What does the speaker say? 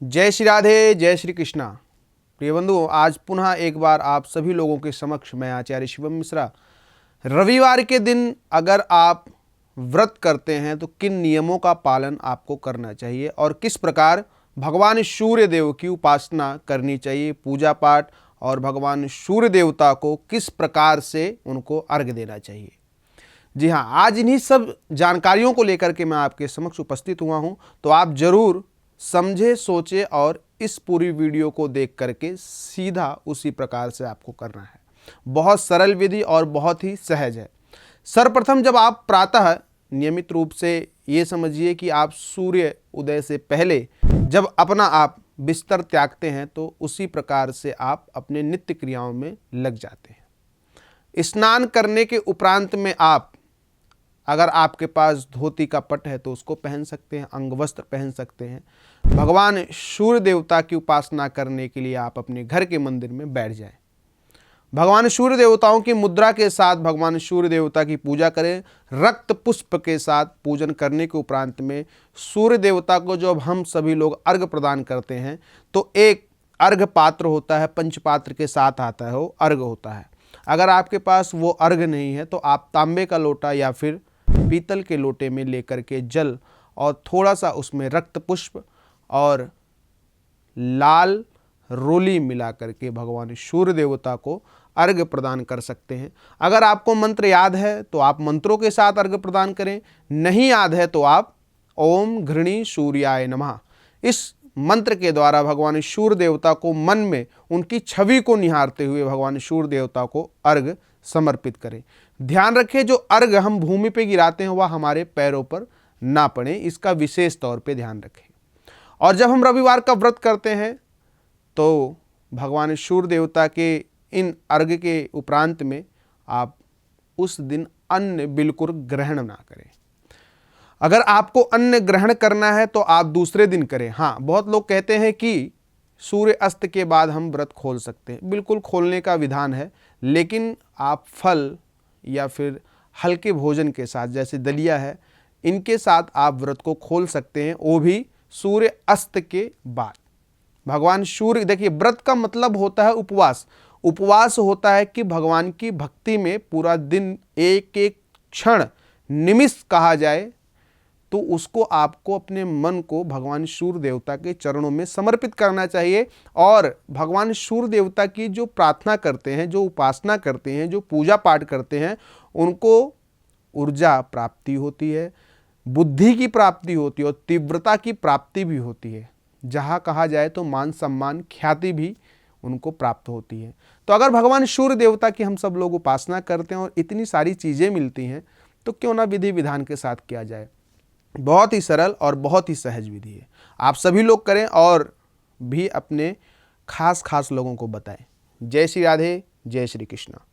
जय श्री राधे, जय श्री कृष्णा। प्रिय बंधुओं, आज पुनः एक बार आप सभी लोगों के समक्ष मैं आचार्य शिवम मिश्रा। रविवार के दिन अगर आप व्रत करते हैं तो किन नियमों का पालन आपको करना चाहिए और किस प्रकार भगवान सूर्य देव की उपासना करनी चाहिए, पूजा पाठ, और भगवान सूर्य देवता को किस प्रकार से उनको अर्घ्य देना चाहिए। जी हाँ, आज इन्हीं सब जानकारियों को लेकर के मैं आपके समक्ष उपस्थित हुआ हूँ। तो आप जरूर समझे, सोचे और इस पूरी वीडियो को देख करके सीधा उसी प्रकार से आपको करना है। बहुत सरल विधि और बहुत ही सहज है। सर्वप्रथम जब आप प्रातः नियमित रूप से ये समझिए कि आप सूर्य उदय से पहले जब अपना आप बिस्तर त्यागते हैं तो उसी प्रकार से आप अपने नित्य क्रियाओं में लग जाते हैं। स्नान करने के उपरांत में आप, अगर आपके पास धोती का पट है तो उसको पहन सकते हैं, अंग वस्त्र पहन सकते हैं। भगवान सूर्य देवता की उपासना करने के लिए आप अपने घर के मंदिर में बैठ जाएं। भगवान सूर्य देवताओं की मुद्रा के साथ भगवान सूर्य देवता की पूजा करें। रक्त पुष्प के साथ पूजन करने के उपरांत में सूर्य देवता को जब हम सभी लोग अर्घ्य प्रदान करते हैं तो एक अर्घ्य पात्र होता है, पंचपात्र के साथ आता है, वो अर्घ्य होता है। अगर आपके पास वो अर्घ्य नहीं है तो आप तांबे का लोटा या फिर पीतल के लोटे में लेकर के जल और थोड़ा सा उसमें रक्त पुष्प और लाल रोली मिला करके भगवान सूर्य देवता को अर्घ्य प्रदान कर सकते हैं। अगर आपको मंत्र याद है तो आप मंत्रों के साथ अर्घ्य प्रदान करें, नहीं याद है तो आप ओम घृणी सूर्याय नमः इस मंत्र के द्वारा भगवान सूर्य देवता को मन में उनकी छवि को निहारते हुए भगवान सूर्य देवता को अर्घ्य समर्पित करें। ध्यान रखें, जो अर्घ्य हम भूमि पे गिराते हैं वह हमारे पैरों पर ना पड़े, इसका विशेष तौर पे ध्यान रखें। और जब हम रविवार का व्रत करते हैं तो भगवान सूर्य देवता के इन अर्घ्य के उपरांत में आप उस दिन अन्न बिल्कुल ग्रहण ना करें। अगर आपको अन्न ग्रहण करना है तो आप दूसरे दिन करें। हाँ, बहुत लोग कहते हैं कि सूर्य अस्त के बाद हम व्रत खोल सकते हैं। बिल्कुल खोलने का विधान है, लेकिन आप फल या फिर हल्के भोजन के साथ, जैसे दलिया है, इनके साथ आप व्रत को खोल सकते हैं, वो भी सूर्य अस्त के बाद। भगवान सूर्य, देखिए, व्रत का मतलब होता है उपवास। उपवास होता है कि भगवान की भक्ति में पूरा दिन एक एक क्षण निमिष कहा जाए, तो उसको आपको अपने मन को भगवान सूर्य देवता के चरणों में समर्पित करना चाहिए। और भगवान सूर्य देवता की जो प्रार्थना करते हैं, जो उपासना करते हैं, जो पूजा पाठ करते हैं, उनको ऊर्जा प्राप्ति होती है, बुद्धि की प्राप्ति होती है और तीव्रता की प्राप्ति भी होती है। जहाँ कहा जाए तो मान सम्मान ख्याति भी उनको प्राप्त होती है। तो अगर भगवान सूर्य देवता की हम सब लोग उपासना करते हैं और इतनी सारी चीज़ें मिलती हैं तो क्यों ना विधि विधान के साथ किया जाए। बहुत ही सरल और बहुत ही सहज विधि है। आप सभी लोग करें और भी अपने खास लोगों को बताएं। जय श्री राधे, जय श्री कृष्णा।